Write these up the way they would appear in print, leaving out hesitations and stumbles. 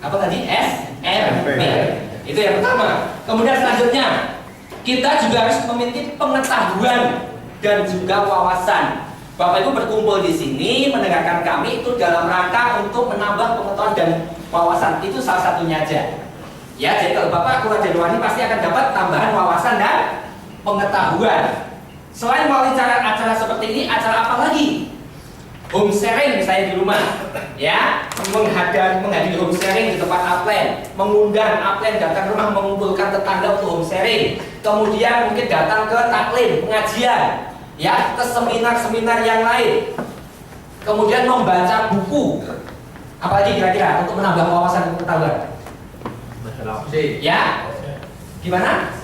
Apa tadi? SMP. Itu yang pertama. Kemudian selanjutnya, kita juga harus memiliki pengetahuan dan juga wawasan. Bapak Ibu berkumpul di sini mendengarkan kami itu dalam rangka untuk menambah pengetahuan dan wawasan. Itu salah satunya aja. Ya, jadi kalau Bapak keluar dari ruang ini pasti akan dapat tambahan wawasan dan pengetahuan. Selain melalui acara seperti ini, acara apa lagi? Home sharing misalnya di rumah, ya, menghadiri home sharing di tempat upline, mengundang upline datang ke rumah mengumpulkan tetangga untuk home sharing, kemudian mungkin datang ke taklim, pengajian, ya, ke seminar-seminar yang lain, kemudian membaca buku, apalagi kira-kira untuk menambah wawasan dan pengetahuan. Ya, gimana?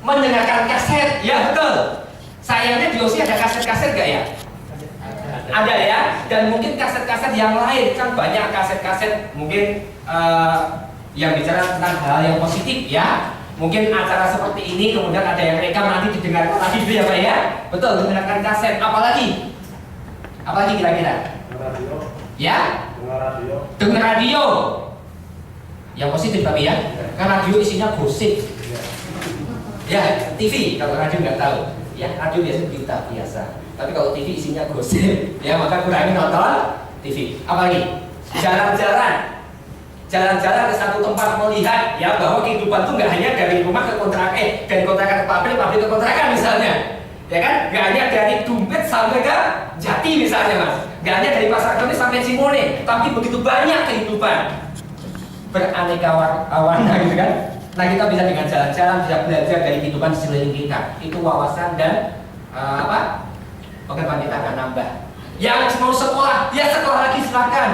Mendengarkan kaset, ya betul. Sayangnya di OSI ada kaset-kaset gak ya? Ada ya, dan mungkin kaset-kaset yang lain kan banyak kaset-kaset mungkin yang bicara tentang hal yang positif ya. Mungkin acara seperti ini kemudian ada yang rekam nanti didengarkan lagi gitu ya Pak ya. Betul, mendengarkan kaset. Apalagi? Apalagi kira-kira? Radio. Ya? Dengar radio. Dengar radio. Yang positif tapi ya. Karena radio isinya gosip. Ya, TV kalau radio nggak tahu. Ya, radio biasanya berita biasa. Tapi kalau TV isinya gosip, ya maka kurangi nonton TV. Apalagi? Jalan-jalan. Jalan-jalan ke satu tempat melihat ya bahwa kehidupan itu nggak hanya dari rumah ke kontrakan, dari kontrakan ke pabrik, pabrik ke kontrakan misalnya. Ya kan? Nggak hanya dari Dompet sampai ke Jati misalnya Mas. Nggak hanya dari Pasar Kemis sampai Cimone, tapi begitu banyak kehidupan. Beraneka warna gitu kan. Nah kita bisa dengan jalan-jalan bisa belajar dari kehidupan sekeliling kita. Itu wawasan dan pengetahuan kita akan nambah. Yang mau sekolah, ya sekolah lagi silakan.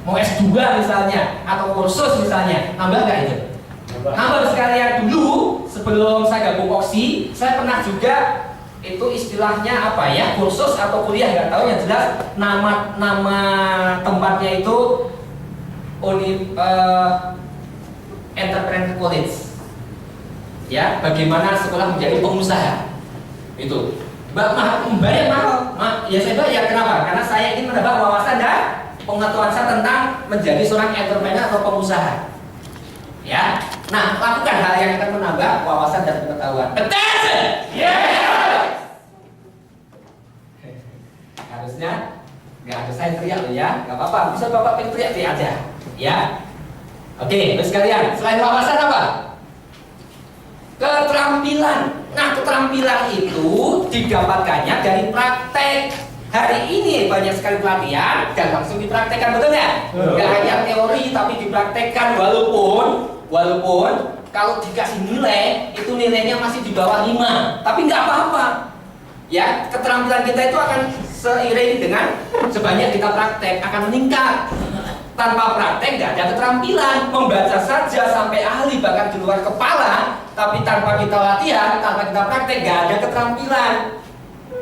Mau S2 misalnya atau kursus misalnya, nambah nggak itu? Nambah sekalian. Dulu sebelum saya gabung OSI, saya pernah juga itu istilahnya apa ya, kursus atau kuliah nggak tahu, yang jelas nama tempatnya itu Entrepreneur College. Ya, bagaimana sekolah menjadi pengusaha. Itu. Bayar mahal. Ya saya bayar, kenapa? Karena saya ingin menambah wawasan dan pengetahuan saya tentang menjadi seorang entrepreneur atau pengusaha. Ya. Nah, lakukan hal yang akan menambah wawasan dan pengetahuan. Betul. Yes. Harusnya nggak harus saya teriak loh ya, nggak apa-apa. Bisa Bapak pengen teriak aja. Ya. Oke, terus sekalian, selain wawasan apa? Keterampilan. Nah, keterampilan itu didapatkannya dari praktek. Hari ini banyak sekali pelatihan dan langsung dipraktekkan, betul ya? Gak hanya teori tapi dipraktekkan, walaupun kalau dikasih nilai itu nilainya masih di bawah 5, tapi nggak apa-apa. Ya, keterampilan kita itu akan seiring dengan sebanyak kita praktek akan meningkat. Tanpa praktek nggak ada keterampilan. Membaca saja sampai ahli bahkan di luar kepala, tapi tanpa kita latihan, tanpa kita praktek nggak ada keterampilan.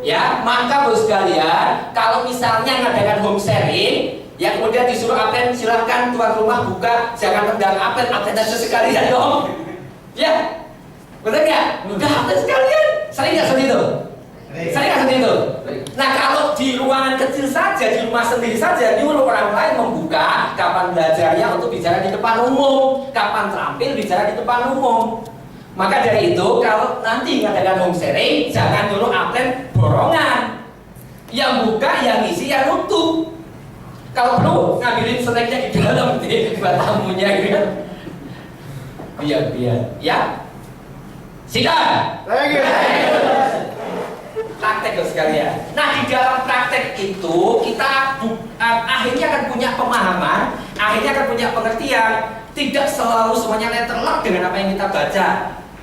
Ya, maka bos sekalian, kalau misalnya ngadakan home sharing, ya kemudian disuruh apel, silahkan tuan rumah buka, jangan tendang apel aja sekalian dong. Ya, betul nggak? Udah apel sekalian, sering nggak seperti itu? Sering nggak seperti itu? Nah, kalau di ruangan kecil saja, di rumah sendiri saja, nyuruh orang lain membuka, kapan belajarnya untuk bicara di depan umum, kapan terampil bicara di depan umum. Maka dari itu, kalau nanti ngadakan home sharing, jangan nyuruh apel borongan. Yang buka, yang ngisi, yang nutup. Kalau perlu, ngambilin snacknya di dalam buat tamunya gitu. Biar, ya. Sikat. Praktek loh sekalian. Nah, di dalam praktek itu kita akhirnya akan punya pemahaman, akhirnya akan punya pengertian. Tidak selalu semuanya letterlock dengan apa yang kita baca.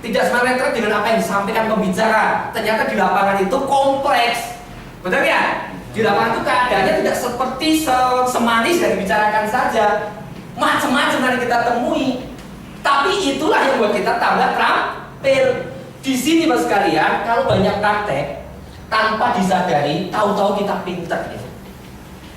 Tidak semua letterlock dengan apa yang disampaikan pembicara. Ternyata di lapangan itu kompleks. Betul ya? Di lapangan itu keadaannya tidak seperti semanis yang dibicarakan saja. Macam-macam yang kita temui. Tapi itulah yang buat kita tambah terampil. Di sini Mas sekalian, kalau banyak praktek tanpa disadari, tahu-tahu kita pinter gitu.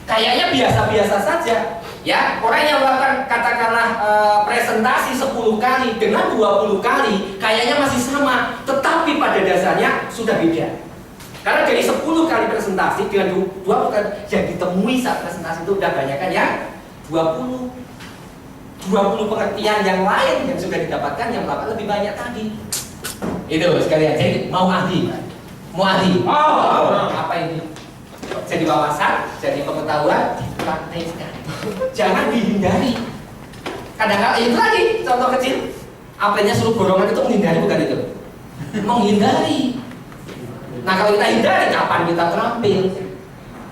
Kayaknya biasa-biasa saja. Ya, orang yang melakukan katakanlah presentasi 10 kali dengan 20 kali kayaknya masih sama, tetapi pada dasarnya sudah beda. Karena dari 10 kali presentasi dengan 20 kali yang ditemui saat presentasi itu udah banyak kan ya 20 pengertian yang lain yang sudah didapatkan yang melakukan lebih banyak tadi. Itu sekalian. Jadi mau ahli. Apa ini? Jadi wawasan, jadi pengetahuan, dipraktekkan. Jangan dihindari. Kadang-kadang itu lagi contoh kecil. Apelnya suruh borongan itu menghindari, bukan itu? Menghindari. Nah kalau kita hindari, kapan kita terampil?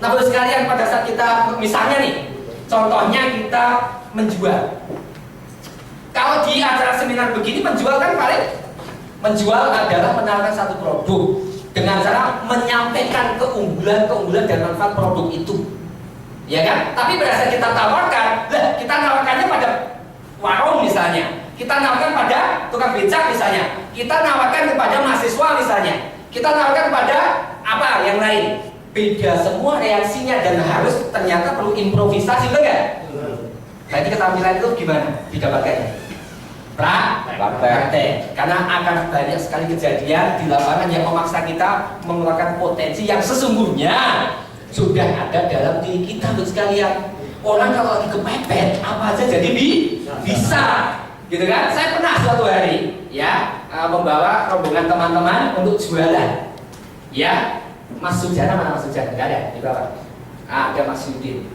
Nah baru sekalian pada saat kita, misalnya nih, contohnya kita menjual. Kalau di acara seminar begini menjual kan paling menjual adalah menawarkan satu produk dengan cara menyampaikan keunggulan dan manfaat produk itu, ya kan? Tapi pada saat kita tawarkan, kita nawarkannya pada warung misalnya, kita nawarkan pada tukang becak misalnya, kita nawarkan kepada mahasiswa misalnya, kita nawarkan pada apa yang lain, beda semua reaksinya dan harus ternyata perlu improvisasi, betul nggak? Jadi keterampilan itu gimana didapatkannya? Praktek. Karena akan banyak sekali kejadian di lapangan yang memaksa kita mengeluarkan potensi yang sesungguhnya sudah ada dalam diri kita, untuk sekalian. Orang kalau lagi kepepet, apa aja jadi bisa, gitu kan? Saya pernah suatu hari, ya, membawa rombongan teman-teman untuk jualan, ya. Mas Sujana mana Mas Sujana? Enggak ada di bawah. Ada Mas Yudin.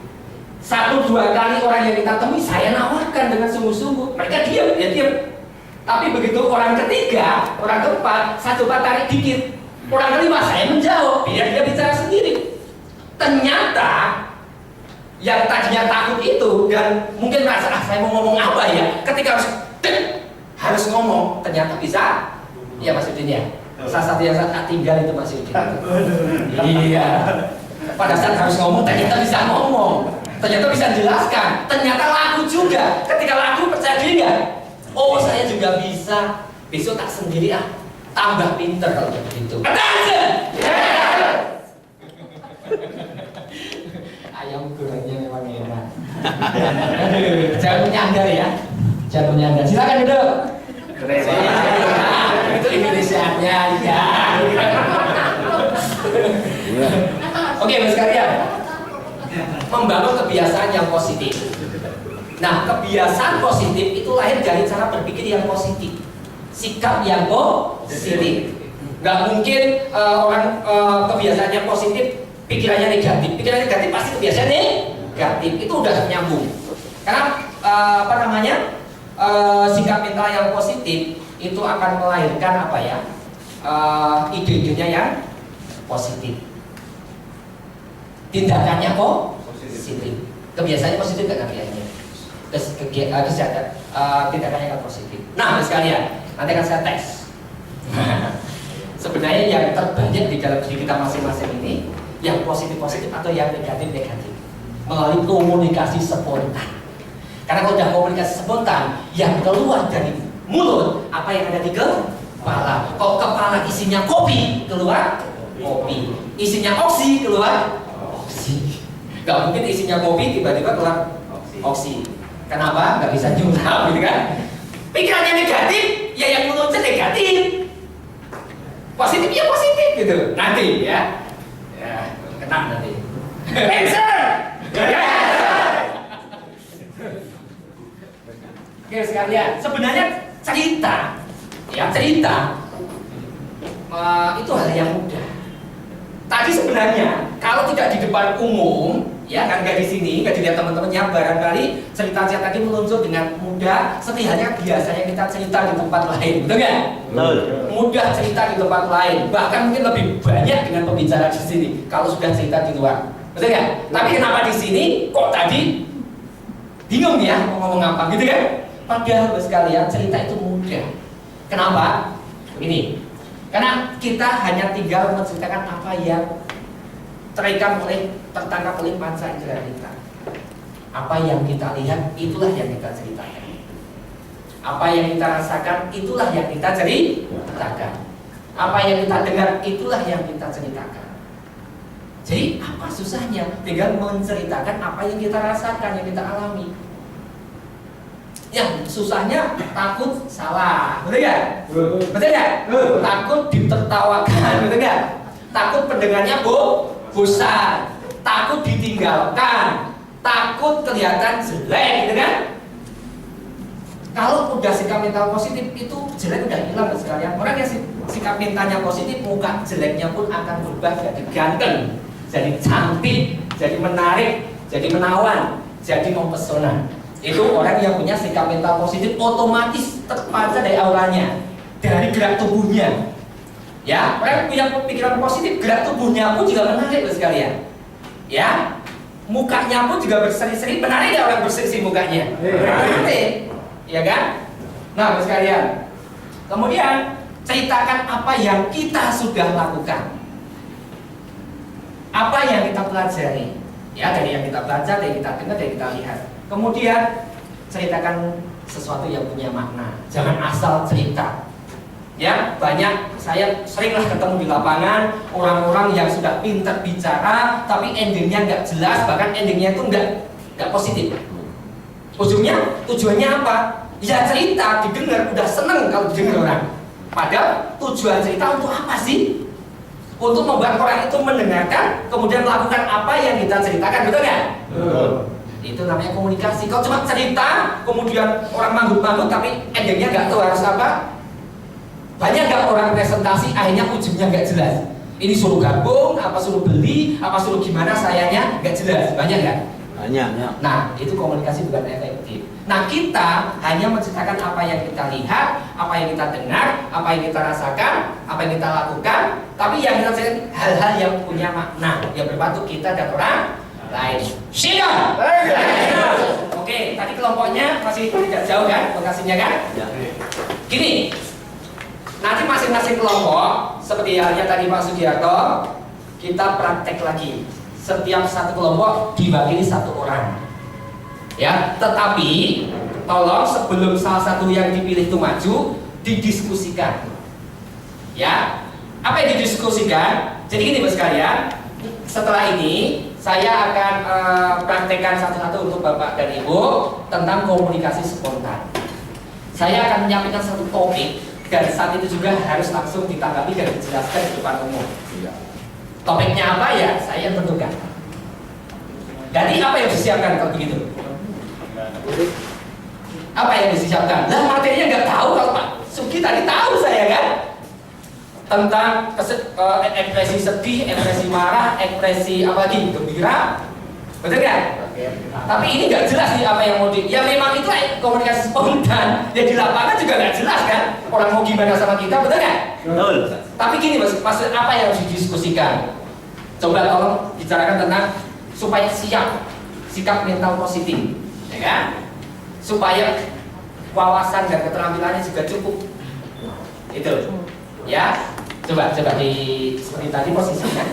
1-2 kali orang yang kita temui saya nawarkan dengan sungguh-sungguh, mereka diam. Tapi begitu orang ketiga, orang keempat, saya coba tarik dikit, orang kelima saya menjawab, biar dia bicara sendiri. Ternyata yang tadinya takut itu dan mungkin merasa saya mau ngomong apa ya, ketika harus ngomong, ternyata bisa. Ya Mas Yudin ya, salah satu yang saya tinggal itu Mas Yudin. Iya. Pada saat harus ngomong ternyata bisa ngomong. Ternyata bisa jelaskan, ternyata laku juga. Ketika laku percaya diri nggak? Oh saya juga bisa. Besok tak sendiri tambah pinter kalau begitu. Ayam gorengnya memang enak. Jangan menyandar ya. Jangan menyandar. Silakan duduk. Itu Indonesianya ya. Oke Mas sekalian. Membangun kebiasaan yang positif. Nah, kebiasaan positif itu lahir dari cara berpikir yang positif, sikap yang positif. Gak mungkin orang kebiasaannya positif, pikirannya negatif. Pikirannya negatif pasti kebiasaan negatif. Itu udah nyambung. Karena sikap mental yang positif itu akan melahirkan apa ya? Ide-idenya yang positif. Tindakannya positif, kebiasaannya positif kan akhirnya, tindakannya kan positif. Nah sekalian, nanti akan saya tes. Sebenarnya yang terbanyak di dalam diri kita masing-masing ini, yang positif atau yang negatif melalui komunikasi spontan. Karena kalau udah komunikasi spontan, yang keluar dari mulut apa yang ada di kepala. Kalau kepala isinya kopi, keluar kopi. Isinya oksi, keluar oksi. Gak mungkin isinya kopi tiba-tiba keluar oksi. Kenapa? Gak bisa nyurap gitu kan. Pikirannya negatif, ya yang mulutnya negatif. Positif ya positif gitu. Nanti ya kena nanti. Answer. Oke sekalian, sebenarnya cerita itu hal yang mudah. Tadi sebenarnya kalau tidak di depan umum, ya kan nggak di sini, nggak dilihat teman-temannya, barangkali cerita-cerita tadi meluncur dengan mudah. Setidaknya biasanya kita cerita di tempat lain, betul nggak? Mudah cerita di tempat lain, bahkan mungkin lebih banyak dengan pembicara di sini kalau sudah cerita di luar, betul nggak? Tapi kenapa di sini kok tadi bingung ya mau ngomong apa, gitu kan? Padahal sekalian cerita itu mudah. Kenapa? Ini. Karena kita hanya tinggal menceritakan apa yang tertangkap oleh panca indera kita. Apa yang kita lihat, itulah yang kita ceritakan. Apa yang kita rasakan, itulah yang kita ceritakan. Apa yang kita dengar, itulah yang kita ceritakan. Jadi apa susahnya? Tinggal menceritakan apa yang kita rasakan, yang kita alami. Yang susahnya takut salah, betul nggak? Betul nggak? Takut ditertawakan, betul nggak? Takut pendengarnya bosan, takut ditinggalkan, takut takut kelihatan jelek, gitu kan? Kalau udah sikap mental positif itu jelek udah hilang sekalian. Orang yang sikap mentalnya positif, muka jeleknya pun akan berubah jadi ganteng, jadi cantik, jadi menarik, jadi menawan, jadi mempesona. Itu orang yang punya sikap mental positif otomatis terpancar dari auranya, dari gerak tubuhnya. Ya, orang punya pikiran positif, gerak tubuhnya pun juga menarik sekalian. Ya, mukanya pun juga berseri-seri, menarik ya orang berseri-seri mukanya. Menarik, ya kan? Nah, sekalian. Kemudian ceritakan apa yang kita sudah lakukan, apa yang kita pelajari, ya dari yang kita baca, dari kita dengar, dari kita lihat. Kemudian ceritakan sesuatu yang punya makna, jangan asal cerita. Ya, banyak saya seringlah ketemu di lapangan orang-orang yang sudah pintar bicara, tapi endingnya nggak jelas, bahkan endingnya itu nggak positif. Ujungnya tujuannya apa? Ya cerita, didengar, udah seneng kalau didengar orang. Padahal tujuan cerita untuk apa sih? Untuk membuat orang itu mendengarkan, kemudian melakukan apa yang kita ceritakan, betul nggak? Itu namanya komunikasi. Kalau cuma cerita, kemudian orang manggut-manggut, tapi endingnya nggak tahu harus apa. Banyak nggak orang presentasi, akhirnya ujungnya nggak jelas. Ini suruh gabung, apa suruh beli, apa suruh gimana, sayanya nggak jelas. Banyak nggak? Banyak. Nah, itu komunikasi bukan efektif. Nah, kita hanya menceritakan apa yang kita lihat, apa yang kita dengar, apa yang kita rasakan, apa yang kita lakukan. Tapi yang kita ceritakan hal-hal yang punya makna, yang berbentuk kita dan orang lain. Siap? Oke, tadi kelompoknya masih tidak jauh kan lokasinya kan? Gini, nanti masing-masing kelompok seperti halnya tadi Pak Sugiarto, kita praktek lagi. Setiap satu kelompok diwakili satu orang. Ya, tetapi tolong sebelum salah satu yang dipilih itu maju, didiskusikan. Ya, apa yang didiskusikan? Jadi gini Bapak sekalian, setelah ini saya akan praktekkan satu-satu untuk Bapak dan Ibu tentang komunikasi spontan. Saya akan menyampaikan satu topik dan saat itu juga harus langsung ditanggapi dan dijelaskan di depan umum. Topiknya apa ya? Saya tentukan. Jadi apa yang disiapkan kalau begitu? Apa yang disiapkan? Lah materinya nggak tahu kalau Pak Sugi tadi tahu saya kan? Tentang ekspresi sedih, ekspresi marah, ekspresi apa lagi? Gembira, betul nggak? Tapi ini nggak jelas nih apa yang mau di. Ya memang itu komunikasi spontan. Ya di lapangan juga nggak jelas kan? Orang mau gimana sama kita, betul nggak? Betul. Tapi gini maksud apa yang harus didiskusikan? Coba tolong bicarakan tentang supaya siap sikap mental positif, ya kan? Supaya wawasan dan keterampilannya juga cukup. Itu, ya. Coba di seperti tadi posisinya.